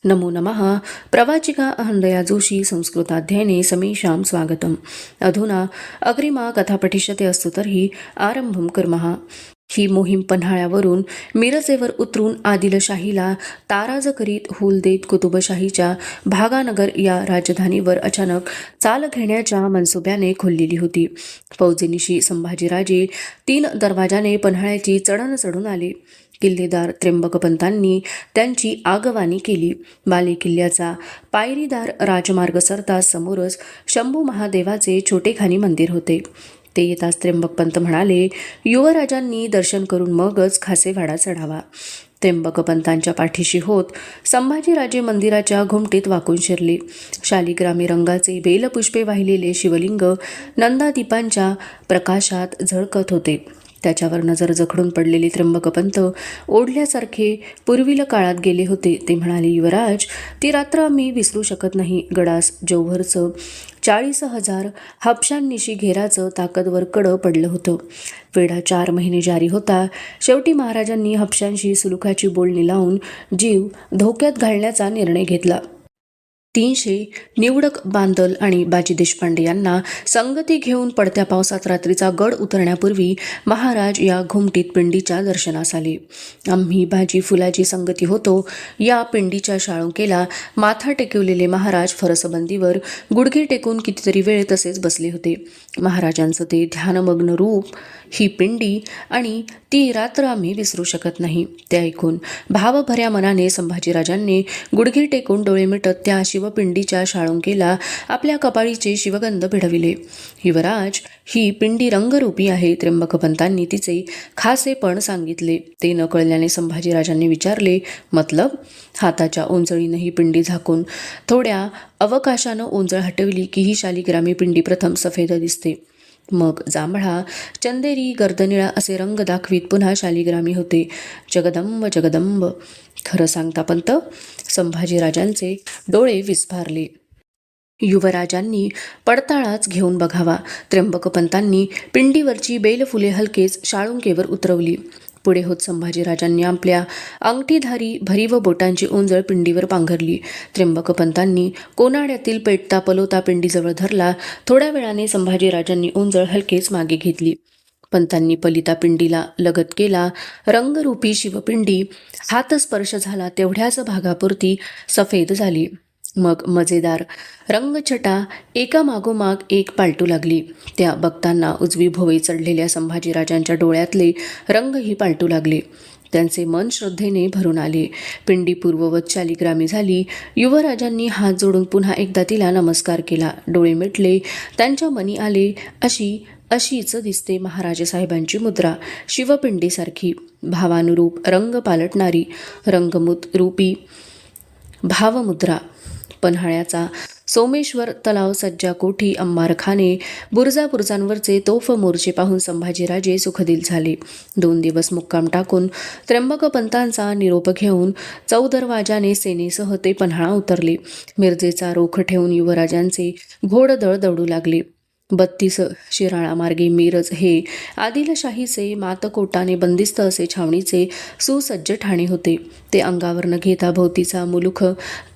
नमो नमः। प्रवाचिका अहंदया जोशी संस्कृताध्ययने समेषां स्वागतम्। अधुना अग्रिमा कथा पठिष्यते अस्तु तर्हि आरंभं कुर्मः। ही मोहीम पन्हाळ्यावरून मिरजेवर उतरून आदिलशाहीला ताराज करीत हूल देत कुतुबशाहीच्या भागानगर या राजधानीवर अचानक चाल घेण्याच्या मनसुब्याने खोललेली होती. फौजेनिशी संभाजीराजे 3 दरवाजाने पन्हाळ्याची चढण चढून आले. किल्लेदार त्र्यंबकपंतांनी त्यांची आगवानी केली. बालेकिल्ल्याचा पायरीदार राजमार्ग सरताच समोरच शंभू महादेवाचे छोटेखानी मंदिर होते. ते येताच त्र्यंबकपंत म्हणाले, युवराजांनी दर्शन करून मगच खासेवाडा चढावा. त्र्यंबकपंतांच्या पाठीशी होत संभाजीराजे मंदिराच्या घुमटीत वाकून शिरले. शालिग्रामी रंगाचे बेलपुष्पे वाहिलेले शिवलिंग नंदादीपांच्या प्रकाशात झळकत होते. त्याच्यावर नजर जखडून पडलेले त्र्यंबकपंत ओढल्यासारखे पूर्वील काळात गेले होते. ते म्हणाले, युवराज, ती रात्र आम्ही विसरू शकत नाही. गडास जौहरचं 40,000 हबशांनिशी घेराचं ताकदवर कडं पडलं होतं. वेढा 4 महिने जारी होता. शेवटी महाराजांनी हबशांशी सुलुखाची बोलणी लावून जीव धोक्यात घालण्याचा निर्णय घेतला. 300 निवडक बांदल आणि बाजी देशपांडे यांना संगती घेऊन पडत्या पावसात रात्रीचा गड उतरण्यापूर्वी महाराज या घुमटीत पिंडीच्या दर्शनास आले. आम्ही बाजी फुलाची संगती होतो. या पिंडीच्या शाळुंकेला माथा टेकवलेले महाराज फरसबंदीवर गुडघे टेकून कितीतरी वेळ तसेच बसले होते. महाराजांचं ते ध्यानमग्न रूप, ही पिंडी आणि ती रात्र आम्ही विसरू शकत नाही. ते ऐकून भावभऱ्या मनाने संभाजीराजांनी गुडघे टेकून डोळे मिटत त्या शिवपिंडीच्या शाळुंकेला आपल्या कपाळीचे शिवगंध भिडविले. युवराज, ही पिंडी रंगरूपी आहे. त्र्यंबकपंतांनी तिचे खासेपण सांगितले. ते न कळल्याने संभाजीराजांनी विचारले, मतलब? हाताच्या ओंजळीनं ही पिंडी झाकून थोड्या अवकाशानं ओंजळ हटवली की ही शालिग्रामी पिंडी प्रथम सफेद दिसते, मग जांभळा, चंदेरी, गर्दनिळा असे रंग दाखवीत पुन्हा शालिग्रामी होते. जगदंब जगदंब. खरं सांगता पंत? संभाजीराजांचे डोळे विस्फारले. युवराजांनी पडताळाच घेऊन बघावा. त्र्यंबकपंतांनी पिंडीवरची बेलफुले हलकेच शाळुंकेवर उतरवली. पुढे होत संभाजीराजांनी आपल्या अंगठीधारी भरीव बोटांची ओंजळ पिंडीवर पांघरली. त्र्यंबकपंतांनी कोनाड्यातील पेटता पलोता पिंडीजवळ धरला. थोड्या वेळाने संभाजीराजांनी ओंजळ हलकेच मागे घेतली. पंतांनी पलिता पिंडीला लगत केला. रंगरूपी शिवपिंडी हातस्पर्श झाला तेवढ्याच भागापुरती सफेद झाली. मग मजेदार रंगछटा एकामागोमाग एक पालटू लागली. त्या बघताना उजवी भोवई चढलेल्या संभाजीराजांच्या डोळ्यातले रंगही पालटू लागले. त्यांचे मन श्रद्धेने भरून आले. पिंडी पूर्ववत शालिग्रामी झाली. युवराजांनी हात जोडून पुन्हा एकदा तिला नमस्कार केला. डोळे मिटले. त्यांच्या मनी आले, अशीच दिसते महाराज साहेबांची मुद्रा, शिवपिंडीसारखी, भावानुरूप रंग पालटणारी, रंगमूत रूपी भावमुद्रा. पन्हाळ्याचा सोमेश्वर तलाव, सज्जा कोठी, अंबारखाने, बुरुजांवरचे तोफ मोर्चे पाहून संभाजीराजे सुखदिल झाले. 2 दिवस मुक्काम टाकून त्र्यंबकपंतांचा निरोप घेऊन चौदरवाजाने सेनेसह ते पन्हाळा उतरले. मिरजेचा रोख ठेवून युवराजांचे घोडदळ दौडू लागले. 32 शिराळामार्गे मिरज हे आदिलशाहीचे मातकोटाने बंदिस्त असे छावणीचे सुसज्ज ठाणे होते. ते अंगावर न घेता भोवतीचा मुलुख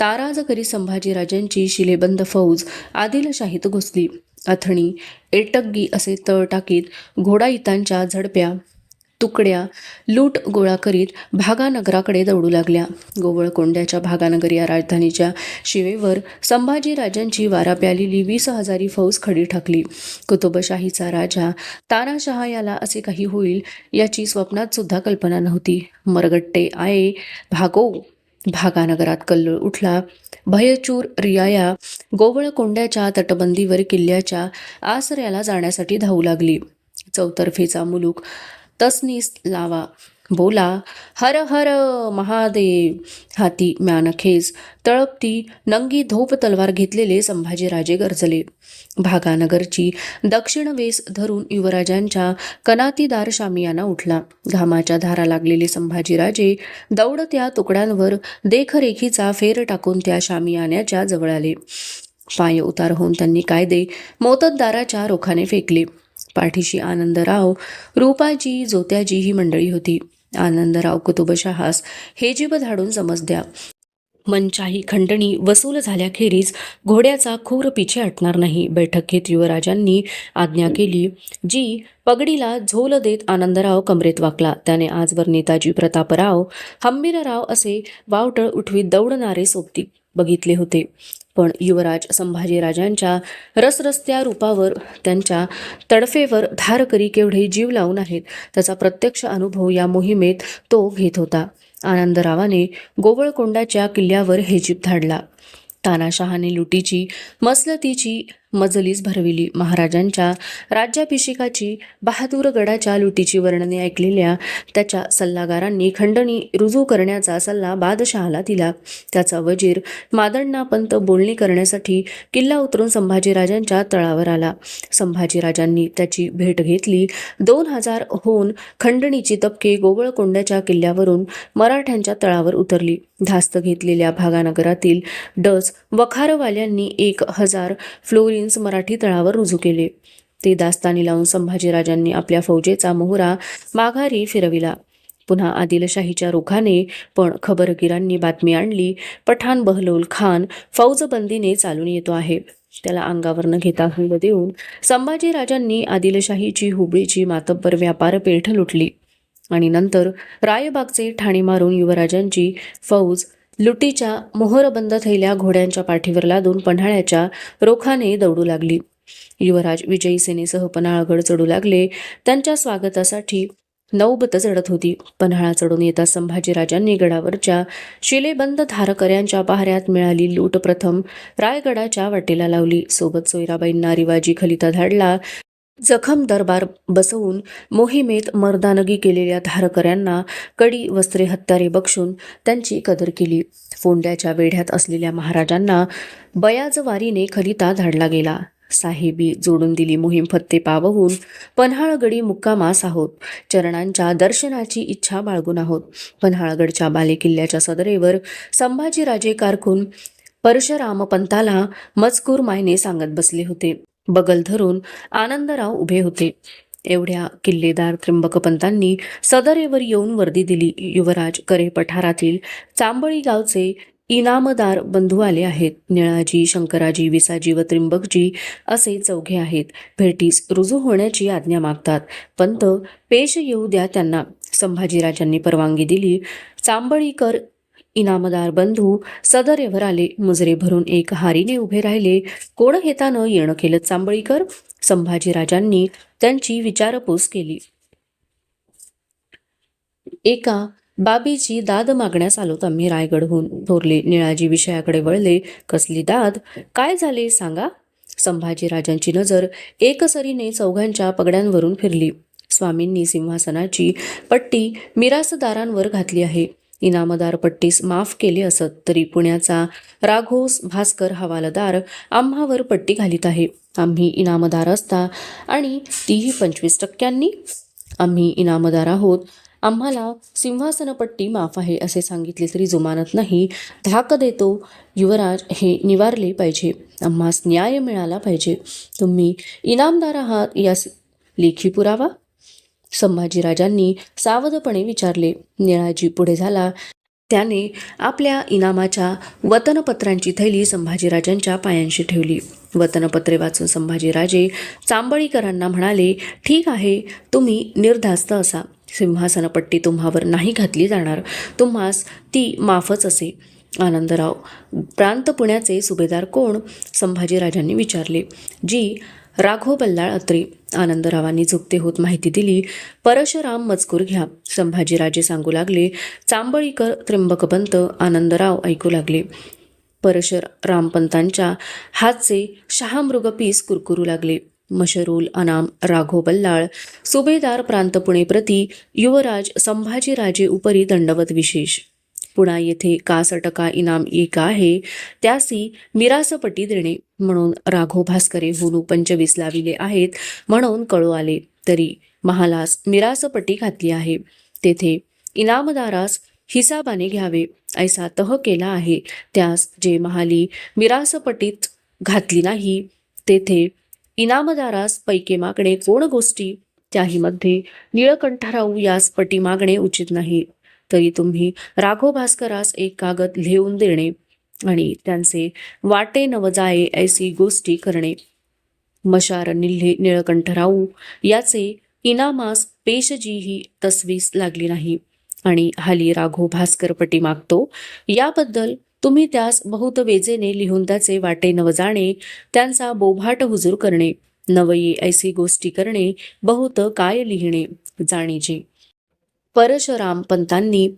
ताराज करी संभाजीराजांची शिलेबंद फौज आदिलशाहीत घुसली. अथणी, एटग्गी असे तळ टाकीत घोडाईतांच्या झडप्या तुकड्या लूट गोळा करीत भागानगराकडे दौडू लागल्या. गोवळकोंड्याच्या भागानगर या राजधानीच्या शिवेवर संभाजीराजांची वारा प्यालेली 20,000 फौज खडी ठाकली. कुतुबशाहीचा राजा तानाशहा याला असे काही होईल याची स्वप्नात सुद्धा कल्पना नव्हती. मरगट्टे आये भागो. भागानगरात कल्लोळ उठला. भयचूर रियाया गोवळकोंड्याच्या तटबंदीवर किल्ल्याच्या आसऱ्याला जाण्यासाठी धावू लागली. चौतर्फेचा मुलूक तसनीस लावा, बोला, हर हर महादेव. हाती म्यानखेज तळपती नंगी धोप तलवार घेतलेले संभाजीराजे गरजले. भागानगरची दक्षिण वेस धरून युवराजांच्या कनातीदार शामियाना उठला. घामाच्या धारा लागलेले संभाजीराजे दौडत्या तुकड्यांवर देखरेखीचा फेर टाकून त्या शामियान्याच्या जवळ आले. पाय उतार होऊन त्यांनी कायदे मोतद्दाराच्या रोखाने फेकले. पाठीशी आनंदराव, रूपाजी, जोत्याजी ही मंडळी होती. आनंदराव कुतुबशहास हे जीभ धाडून समज द्या. मनचाही खंडणी वसूल झाल्याखेरीज घोड्याचा खूर पिछे हटणार नाही. बैठकीत युवराजांनी आज्ञा केली. जी पगडीला झोल देत आनंदराव कमरेत वाकला. त्याने आजवर नेताजी प्रतापराव, हंबीरराव असे वावटळ उठवीत दौडणारे सोबती बघितले होते, पण युवराज संभाजीराजांच्या रसरस्त्या रूपावर, त्यांच्या तडफेवर धारकरी केवढे जीव लावून आहेत त्याचा प्रत्यक्ष अनुभव या मोहिमेत तो घेत होता. आनंदरावाने गोवळकोंडाच्या किल्ल्यावर हेजीब धाडला. तानाशहाने लुटीची मसलतीची मजलीस भरविली. महाराजांच्या राज्याभिषेकाची, बहादूरगडाच्या लुटीची वर्णने ऐकलेल्या त्याच्या सल्लागारांनी खंडणी रुजू करण्याचा सल्ला बादशहाला दिला. त्याचा वजीर मादण्णापंत बोलणी करण्यासाठी किल्ला उतरून संभाजीराजांच्या तळावर आला. संभाजीराजांनी त्याची भेट घेतली. 2000 होऊन खंडणीची तबके गोवळकोंड्याच्या किल्ल्यावरून मराठ्यांच्या तळावर उतरली. धास्त घेतलेल्या भागानगरातील डच वखारवाल्यांनी 1000 फ्लोरिन्स मराठी तळावर रुजू केले. ते दास्तानी लावून संभाजीराजांनी आपल्या फौजेचा मोहरा माघारी फिरविला. पुन्हा आदिलशाहीच्या रोखाने पण खबरगिरांनी बातमी आणली, पठाण बहलोल खान फौजबंदीने चालून येतो आहे. त्याला अंगावर न घेता हुंड देऊन संभाजीराजांनी आदिलशाहीची हुबळीची मातब्बर व्यापार पेठ लुटली आणि नंतर रायबागचे ठाणे मारून युवराजांची फौज लुटीच्या मोहरबंद थैल्या घोड्यांच्या पाठीवर लादून पन्हाळ्याच्या रोखाने दौडू लागली. युवराज विजयी सेनेसह पन्हाळगड चढू लागले. त्यांच्या स्वागतासाठी नौबत चढत होती. पन्हाळा चढून येता संभाजीराजांनी गडावरच्या शिलेबंद धारकऱ्यांच्या पहाऱ्यात मिळाली लूट प्रथम रायगडाच्या वाटेला लावली. सोबत सोयराबाईंना रिवाजी खलिता धाडला. जखम दरबार बसवून मोहिमेत मर्दानगी केलेल्या धारकऱ्यांना कडी, वस्त्रे, हत्यारे बक्षून त्यांची कदर केली. फोंड्याच्या वेढ्यात असलेल्या महाराजांना बयाजवारीने खलिता धाडला गेला. साहेबी जोडून दिली. मोहीम फत्ते पावहून पन्हाळगडी मुक्कामास आहोत. चरणांच्या दर्शनाची इच्छा बाळगून आहोत. पन्हाळगडच्या बालेकिल्ल्याच्या सदरेवर संभाजीराजे कारकून परशुरामपंताला मजकूर मायने सांगत बसले होते. बगल धरून आनंदराव उभे होते. एवढ्या किल्लेदार त्र्यंबकपंतांनी सदरेवर येऊन वर्दी दिली. युवराज करे पठारातील चांबळी गावचे इनामदार बंधू आले आहेत. निळाजी, शंकराजी, विसाजी व त्रिंबकजी असे चौघे आहेत. भेटीस रुजू होण्याची आज्ञा मागतात. पंत पेश येऊ द्या त्यांना. संभाजीराजांनी परवानगी दिली. चांबळीकर इनामदार बंधू सदरेवर आले. मुजरे भरून एक हारीने उभे राहिले. कोण हेतानं येणं केलं चांबळीकर? संभाजीराजांनी त्यांची विचारपूस केली. एका बाबीची दाद मागण्यास आलोत आम्ही रायगडहून. थोरले निळाजी विषयाकडे वळले. कसली दाद? काय झाले सांगा. संभाजीराजांची नजर एकसरीने चौघांच्या पगड्यांवरून फिरली. स्वामींनी सिंहासनाची पट्टी मिरासदारांवर घातली आहे. इनामदार पट्टीस माफ केले असत तरी पुण्याचा राघोस भास्कर हवालदार आम्हावर पट्टी घालीत आहे. आम्ही इनामदार असता आणि तीही 25%. आम्ही इनामदार आहोत. आम्हाला सिंहासनपट्टी माफ आहे असे सांगितले तरी जुमानत नाही. धाक देतो. युवराज हे निवारले पाहिजे. आम्हास न्याय मिळाला पाहिजे. तुम्ही इनामदार आहात यास लेखी पुरावा? संभाजीराजांनी सावधपणे विचारले. निळाजी पुढे झाला. त्याने आपल्या इनामाच्या वतनपत्रांची थैली संभाजीराजांच्या पायांशी ठेवली. वतनपत्रे वाचून संभाजीराजे चांबळीकरांना म्हणाले, ठीक आहे, तुम्ही निर्धास्त असा. सिंहासनपट्टी तुम्हावर नाही घातली जाणार. तुम्हास ती माफच असे. आनंदराव, प्रांत पुण्याचे सुभेदार कोण? संभाजीराजांनी विचारले. जी राघो बल्लाळ अत्रे. आनंदरावांनी झुकते होत माहिती दिली. परशुराम मजकूर घ्या. संभाजीराजे सांगू लागले. चांबळीकर, त्र्यंबकपंत, आनंदराव ऐकू लागले. परशुरामपंतांच्या हातचे शहामृग पीस कुरकुरू लागले. मशरूल अनाम राघो बल्लाळ, सुभेदार प्रांत पुणे प्रति युवराज संभाजीराजे उपरी दंडवत विशेष. पुणा येथे 61% इनाम एक आहे. त्यासी मिरासपट्टी देणे म्हणून राघो भास्करे हुनू 25 लाविले आहेत म्हणून कळू आले. तरी महालास मिरासपट्टी घातली आहे. तेथे इनामदारास हिसाबाने घ्यावे ऐसा तह केला आहे. त्यास जे महाली मिरासपट्टीत घातली नाही तेथे इनामदारास पैके मागणे कोण गोष्टी? त्याही मध्ये निळकंठराव यास पटी मागणे उचित नाही. तरी तुम्ही राघो भास्करास एक कागद लिहून देणे आणि त्यांचे वाटे नव जाये ऐसी गोष्टी करणे. मशार निल्हे निळकंठराऊ याचे इनामास पेशजीही तसवीस लागली नाही आणि हाली राघो भास्करपटी मागतो. याबद्दल तुम्ही त्यास बहुत वेजेने लिहून त्याचे वाटे नव जाणे, त्यांचा बोभाट हुजूर करणे, नवये ऐसी गोष्टी करणे, बहुत काय लिहिणे जाणीजे. परशुराम पंतांनी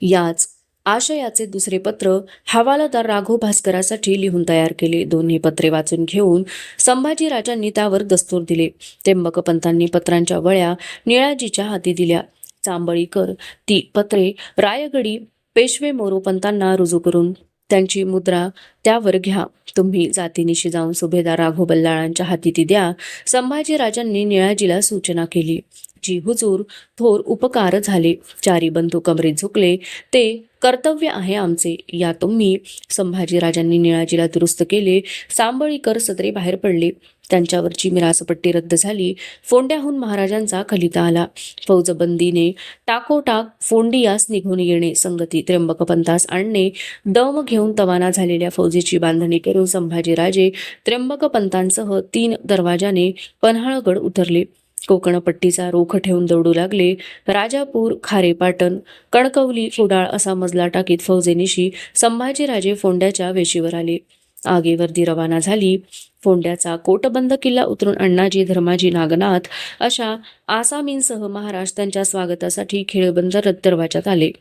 याच आशयाचे दुसरे पत्र हवालदार राघो भास्करासाठी लिहून तयार केले. दोन्ही पत्रे वाचून घेऊन संभाजीराजांनी त्यावर दस्तूर दिले. त्र्यंबकपंतांनी पत्रांच्या वळ्या निळाजीच्या हाती दिल्या. चांबळीकर ती पत्रे रायगडी पेशवे मोरोपंतांना रुजू करून त्यांची मुद्रा त्यावर घ्या. तुम्ही जातीनिशी जाऊन सुभेदार राघो बल्लाळांच्या हाती ती द्या. संभाजीराजांनी निळाजीला सूचना केली. जी हुजूर, थोर उपकार झाले. चारी बंधू कमरेत झुकले. ते कर्तव्य आहे आमचे. या तुम्ही. संभाजीराजांनी निळाजीला दुरुस्त केले. सांबळीकर सदरे बाहेर पडले. त्यांच्यावरची मिरासपट्टी रद्द झाली. फोंड्याहून महाराजांचा खलिता आला. फौजबंदीने टाकोटाक फोंडियास निघून येणे, संगती त्र्यंबकपंतास आणणे, दम घेऊन तवाना झालेल्या फौजेची बांधणी करून संभाजीराजे त्र्यंबकपंतांसह 3 दरवाजाने पन्हाळगड उतरले. कोकणपट्टीचा रोख ठेवून दौडू लागले. राजापूर, खारेपाटण, कणकवली, कुडाळ असा मजला टाकीत फौजेनिशी संभाजीराजे फोंड्याच्या वेशीवर आले. आगेवर्दी रवाना झाली. फोंड्याचा कोटबंद किल्ला उतरून अण्णाजी, धर्माजी, नागनाथ अशा आसामींसह महाराज त्यांच्या स्वागतासाठी खिळबंद दरवाजात आले.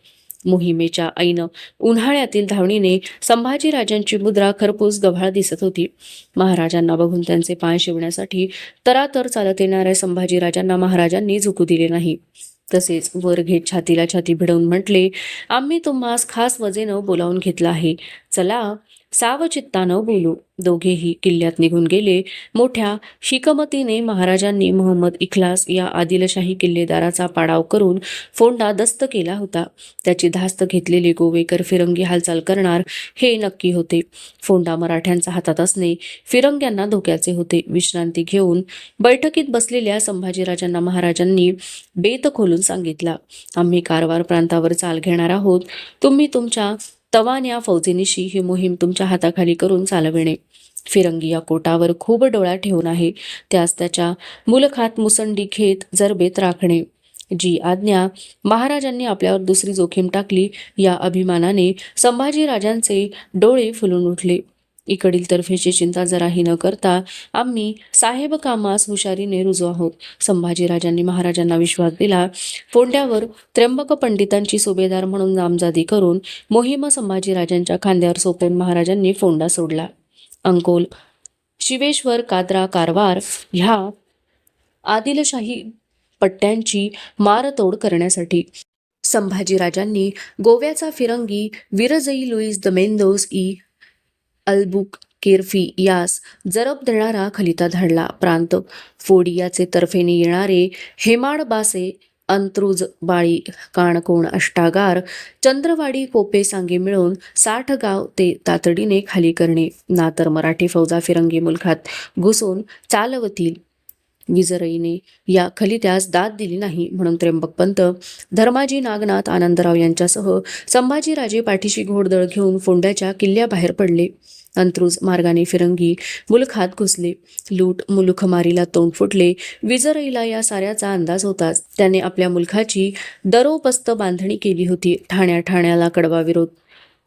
मोहिमेच्या ऐन उन्हाळ्यातील धावणीने संभाजीराजांची मुद्रा खरपूस गव्हाळ दिसत होती. महाराजांना बघून त्यांचे पाय शिवण्यासाठी तरातर चालत येणाऱ्या संभाजीराजांना महाराजांनी झुकू दिले नाही. तसेच वर घेत छातीला छाती भिडवून म्हटले, आम्ही तुम्हास खास वजेनं बोलावून घेतलं आहे. चला सावचित्तानं बोलू. दोघेही किल्ल्यात निघून गेले. मोठ्या शिकमतीने महाराजांनी मोहम्मद इखलास या आदिलशाही किल्लेदाराचा पाडाव करून फोंडा दस्त केला होता. त्याची धास्त घेतलेले गोवेकर फिरंगी हालचाल करणार हे नक्की होते. फोंडा मराठ्यांच्या हातात असणे फिरंग्यांना धोक्याचे होते. विश्रांती घेऊन बैठकीत बसलेल्या संभाजीराजांना महाराजांनी बेत खोलून सांगितला, आम्ही कारवार प्रांतावर चाल घेणार आहोत. तुम्ही तुमच्या तवान्या फौजेनिशी ही मोहीम तुमच्या हाताखाली करून चालविणे. फिरंगी या कोटावर खूप डोळा ठेवून आहे. त्यास त्याच्या मुलखात मुसंडी घेत जरबेत राखणे. जी आज्ञा महाराजांनी आपल्यावर दुसरी जोखीम टाकली या अभिमानाने संभाजीराजांचे डोळे फुलून उठले. इकडील तर्फेची चिंता जराही न करता आम्ही साहेब कामास हुशारीने रुजू आहोत. संभाजीराजांनी महाराजांना विश्वास दिला. फोंड्यावर त्र्यंबक पंडितांची सुभेदार म्हणून नामजादी करून मोहीम संभाजीराजांच्या खांद्यावर सोपवून महाराजांनी फोंडा सोडला. अंकोल, शिवेश्वर, काद्रा, कारवार ह्या आदिलशाही पट्ट्यांची मारतोड करण्यासाठी संभाजीराजांनी गोव्याचा फिरंगी विरजई लुईस द मेंदोस ई अल्बुक केर्फी यास जरब देणारा खलिता धाडला. प्रांत फोडियाचे तर्फेने येणारे हेमाडबासे, अंत्रुज, बाळी, काणकोण, अष्टागार, चंद्रवाडी, कोपे, सांगे मिळून 60 गाव ते तातडीने खाली करणे. नातर मराठी फौजा फिरंगी मुलखात घुसून चालवतील. विजरईने या खलित्यास दाद दिली नाही म्हणून त्र्यंबकपंत, धर्माजी, नागनाथ, आनंदराव यांच्यासह संभाजीराजे पाठीशी घोडदळ घेऊन फोंड्याच्या किल्ल्याबाहेर पडले. अंत्रुज मार्गाने फिरंगी मुलखात घुसले. लूट मुलुखमारीला तोंड फुटले. विजरईला या साऱ्याचा अंदाज होताच त्याने आपल्या मुलखाची दरोबस्त बांधणी केली होती. ठाण्याला कडवा विरोध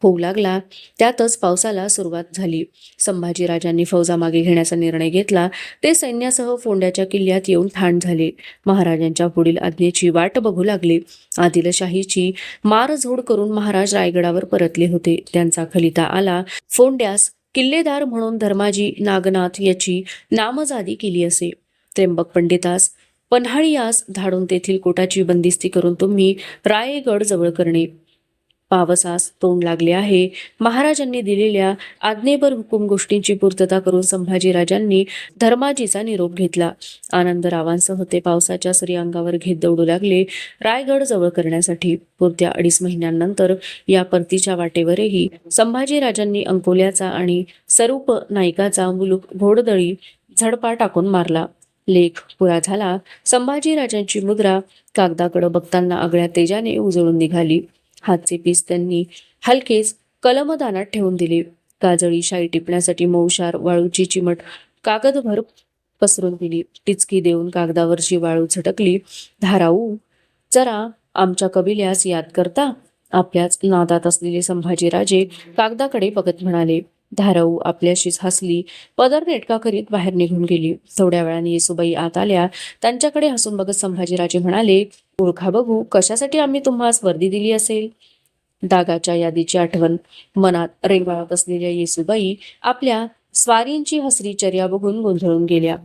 होऊ लागला. त्यातच पावसाला सुरुवात झाली. संभाजीराजांनी फौजा मागे घेण्याचा निर्णय घेतला. ते सैन्यासह फोंड्याच्या किल्ल्यात येऊन ठाण झाले. महाराजांच्या पुढील आज्ञेची वाट बघू लागले. आदिलशाहीची मारझोड करून महाराज रायगडावर परतले होते. त्यांचा खलिता आला. फोंड्यास किल्लेदार म्हणून धर्माजी, नागनाथ याची नामजादी केली असे. त्र्यंबक पंडितास पन्हाळीयास धाडून तेथील कोटाची बंदिस्ती करून तुम्ही रायगड जवळ करणे. पावसास तोंड लागले आहे. महाराजांनी दिलेल्या आज्ञेवर हुकूम गोष्टींची पूर्तता करून संभाजीराजांनी धर्माजीचा निरोप घेतला. आनंदरावांसह ते पावसाच्या सरी अंगावर घेत दौडू लागले रायगड जवळ करण्यासाठी. पुरत्या 2.5 महिन्यांनंतर या परतीच्या वाटेवरही संभाजीराजांनी अंकोल्याचा आणि सरूप नाईकाचा मुलूक घोडदळी झडपा टाकून मारला. लेख पुरा झाला. संभाजीराजांची मुद्रा कागदाकडे बघताना आगळ्या तेजाने उजळून निघाली. हातचे पीस त्यांनी हलकेच कलमदानात ठेवून दिले. काजळी शाई टिपण्यासाठी मऊशार वाळूची चिमट कागदभर पसरून दिली. टिचकी देऊन कागदावरची वाळू झटकली. धाराऊ, जरा आमच्या कबिल्यास याद करता? आपल्याच नादात असलेले संभाजीराजे कागदाकडे बघत म्हणाले. धाराऊ आपल्याशीच हसली. पदर नेटका करीत बाहेर निघून गेली. थोड्या वेळाने येसूबाई आत आल्या. त्यांच्याकडे हसून बघत संभाजीराजे म्हणाले, ओळखा बघू, कशासाठी आम्ही तुम्हास वर्दी दिली असेल? डागाच्या यादीची आठवण मनात रेंगाळत असलेल्या येसूबाई आपल्या स्वारींची हसरी चर्या बघून गोंधळून गेल्या.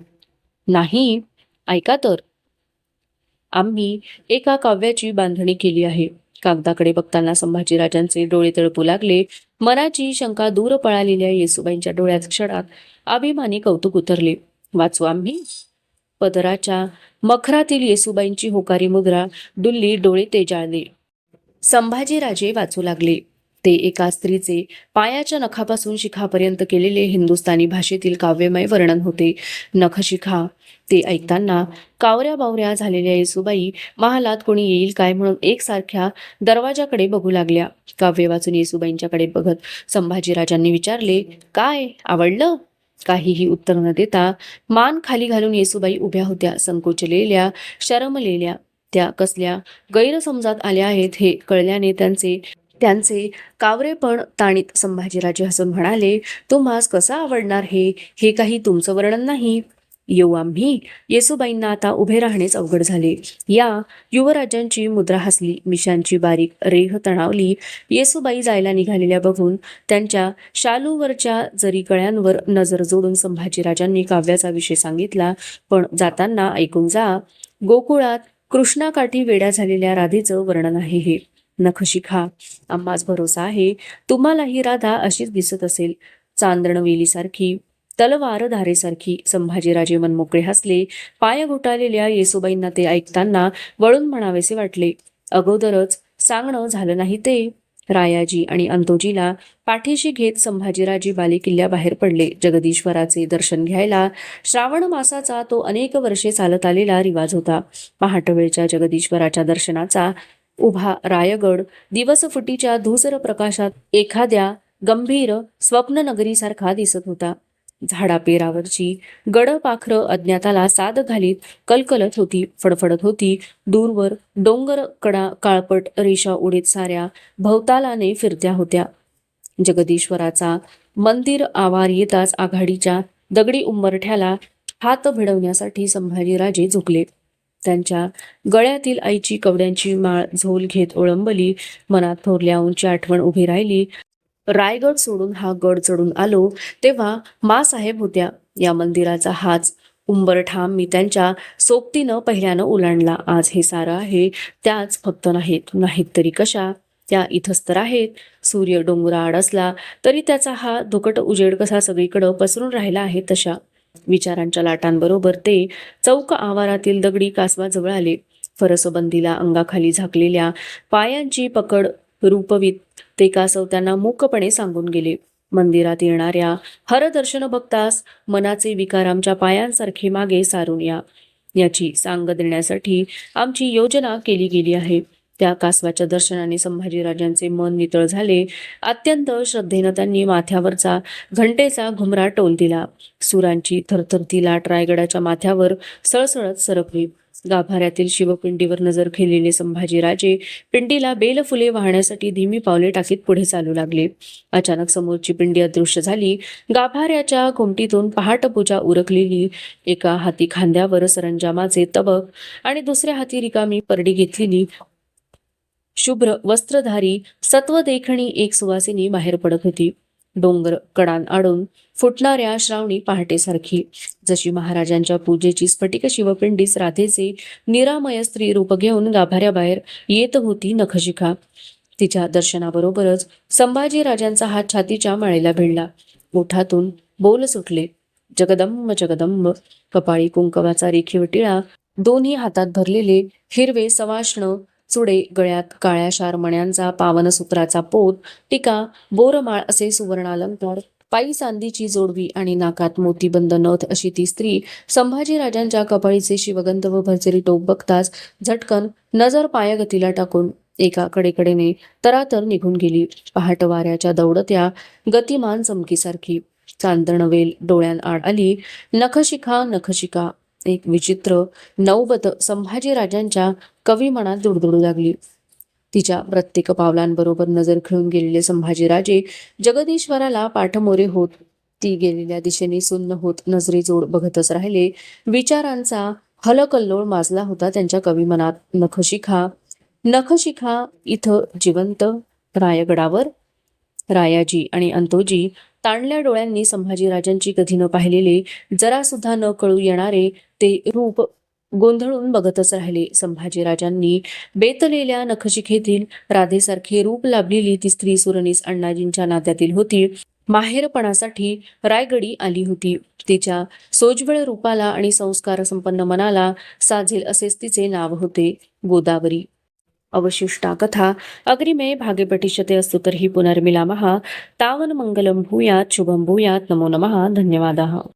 नाही, ऐका तर, आम्ही एका काव्याची बांधणी केली आहे. कागदाकडे बघताना संभाजीराजांचे डोळे तळपू लागले. मनाची शंका दूर पळालेल्या येसूबाईंच्या डोळ्यात क्षणात अभिमानी कौतुक उतरले. वाचू आम्ही? पदराच्या मखरातील येसूबाईंची होकारी मुद्रा डुल्ली, डोळे तेजाळले. संभाजीराजे वाचू लागले. ते एका स्त्रीचे पायाच्या नखापासून शिखापर्यंत केलेले हिंदुस्थानी भाषेतील काव्यमय वर्णन होते. नखशिखा. ते ऐकताना कावऱ्या बावऱ्या झालेल्या येसूबाई महालात कोणी येईल काय म्हणून एकसारख्या दरवाजाकडे बघू लागल्या. काव्य वाचून येसूबाईंच्याकडे बघत संभाजीराजांनी विचारले, काय आवडलं? काहीही उत्तर न देता मान खाली घालून येसूबाई उभ्या होत्या. संकोचलेल्या, शरमलेल्या. त्या कसल्या गैरसमजात आल्या आहेत हे कळल्याने त्यांचे कावरेपण ताणीत संभाजीराजे हसून म्हणाले, तुम्हास कसं आवडणार हे काही तुमचं वर्णन नाही. येऊ आम्ही? येसूबाईंना आता उभे राहणेच अवघड झाले. या युवराजांची मुद्रा हसली. मिशांची बारीक रेघ तणावली. येसूबाई जायला निघालेल्या बघून त्यांच्या शालूवरच्या जरी कळ्यांवर नजर जोडून संभाजीराजांनी काव्याचा विषय सांगितला. पण जाताना ऐकून जा, गोकुळात कृष्णाकाठी वेड्या झालेल्या राधेचं वर्णन आहे हे. नखशिखा, आम्हास भरोसा आहे तुम्हालाही राधा अशीच दिसत असेल. चांदणवेलीसारखी, तलवार धारेसारखी. संभाजीराजे मनमोकळे हसले. पाय घोटाळलेल्या येसूबाईंना ते ऐकताना वळून म्हणावेसे वाटले, अगोदरच सांगणं झालं नाही ते. रायाजी आणि अंतोजीला पाठीशी घेत संभाजीराजे बालेकिल्ल्याबाहेर पडले. जगदीश्वराचे दर्शन घ्यायला श्रावण मासाचा तो अनेक वर्षे चालत आलेला रिवाज होता. पहाटवेळच्या जगदीश्वराच्या दर्शनाचा उभा रायगड दिवसफुटीच्या धुसर प्रकाशात एखाद्या गंभीर स्वप्ननगरीसारखा दिसत होता. झाडापेरावरची गडपाखरं अज्ञाताला साद घालीत कलकलत होती, फडफडत होती. दूरवर डोंगर कडा काळपट रेषा उडीत साऱ्या भवतालाने फिरत्या होत्या. जगदीश्वराचा मंदिर आवार येताच आघाडीच्या दगडी उंबरठ्याला हात भिडवण्यासाठी संभाजीराजे झुकले. त्यांच्या गळ्यातील आईची कवड्यांची माळ झोल घेत ओळंबली. मनात थोरल्या उंची आठवण उभी राहिली. रायगड सोडून हा गड चढून आलो तेव्हा मासाहेब होत्या. या मंदिराचा हाच उंबरठा मी त्यांच्या सोबतीनं पहिल्यानं ओलांडला. आज हे सारं आहे. त्याच फक्त नाहीत तरी कशा, त्या इथंच तर आहेत. सूर्य डोंगराआड असला तरी त्याचा हा धुकट उजेड कसा सगळीकडं पसरून राहिला आहे तशा विचारांच्या लाटांबरोबर ते चौक आवारातील दगडी कासवाजवळ आले. फरसबंदीला अंगाखाली झाकलेल्या पायांची पकड रूपवीत ते कासव त्यांना मूकपणे सांगून गेले, मंदिरात येणाऱ्या हरदर्शन बघतास मनाचे विकार आमच्या पायांसारखे मागे सारून याची सांग देण्यासाठी आमची योजना केली गेली आहे. त्या कासवाच्या दर्शनाने संभाजीराजांचे मन नितळ झाले. अत्यंत श्रद्धेनं त्यांनी माथ्यावरचा घंटेचा घुमरा टोल दिला. सुरांची थरथरती लाट रायगडाच्या माथ्यावर सळसळत सरकली. गाभाऱ्यातील शिवपिंडीवर नजर खेळलेले संभाजीराजे पिंडीला बेलफुले वाहण्यासाठी धीमी पावले टाकीत पुढे चालू लागले. अचानक समोरची पिंडी अदृश्य झाली. गाभाऱ्याच्या घुमटीतून पहाटपूजा उरकलेली, एका हाती खांद्यावर सरंजामाचे तबक आणि दुसऱ्या हाती रिकामी परडी घेतलेली शुभ्र वस्त्रधारी सत्वदेखणी एक सुवासिनी बाहेर पडत होती. डोंगर कडांआडून फुटणाऱ्या श्रावणी पहाटेसारखी. जशी महाराजांच्या पूजेची स्फटिक शिवपिंडीस राधेचे निरामय स्त्री रूप घेऊन गाभाऱ्याबाहेर येत होती नखशिखा. तिच्या दर्शनाबरोबरच संभाजीराजांचा हात छातीच्या माळेला भिडला. ओठातून बोल सुटले, जगदंब जगदंब. कपाळी कुंकवाचा रेखीव टिळा, दोन्ही हातात भरलेले हिरवे सवाष्ण चुडे, गळ्यात काळ्या शारमण्यांचा पावनसूत्राचा पोत, टिका, बोरमाळ असे सुवर्णालंकार, पायी चांदीची जोडवी आणि नाकात मोतीबंद नथ अशी ती स्त्री संभाजीराजांच्या कपाळीचे शिवगंध व भरचरी टोप बघताच झटकन नजर पायगतीला टाकून एका कडेकडेने तरातर निघून गेली. पहाट वाऱ्याच्या दौडत्या गतिमान चमकीसारखी. चांदणवेल डोळ्यांआड आली. नखशिखा नखशिखा. एक विचित्र नौबत संभाजीराजांच्या कविमनात दुडदुडू लागली. तिच्या प्रत्येक पावलांबरोबर नजर खिळून गेलेले संभाजीराजे जगदीश्वराला पाठमोरे होत ती गेलेल्या दिशेने सुन्न होत नजरेजोड बघतच राहिले. विचारांचा हलकल्लोळ माजला होता त्यांच्या कविमनात. नखशिखा नखशिखा इथं जिवंत रायगडावर. रायाजी आणि अंतोजी ताणल्या डोळ्यांनी संभाजीराजांची कधी न पाहिलेले, जरा सुद्धा न कळू येणारे ते रूप गोंधळून बघतच राहिले. संभाजीराजांनी बेतलेल्या नखशिखेतील राधेसारखे रूप लाभलेली ती स्त्री सुरनीस अण्णाजींच्या नात्यातील होती. माहेरपणासाठी रायगडी आली होती. तिच्या सोज्वळ रूपाला आणि संस्कार संपन्न मनाला साजेल असेच तिचे नाव होते, गोदावरी. अवशिष्टा कथा अग्रिमे भागे पठिष्यते अस्तु तर्हि पुनर्मिलामः. तावन् मङ्गलं भूयात् शुभं भूयात्. नमो नमः. धन्यवादाः.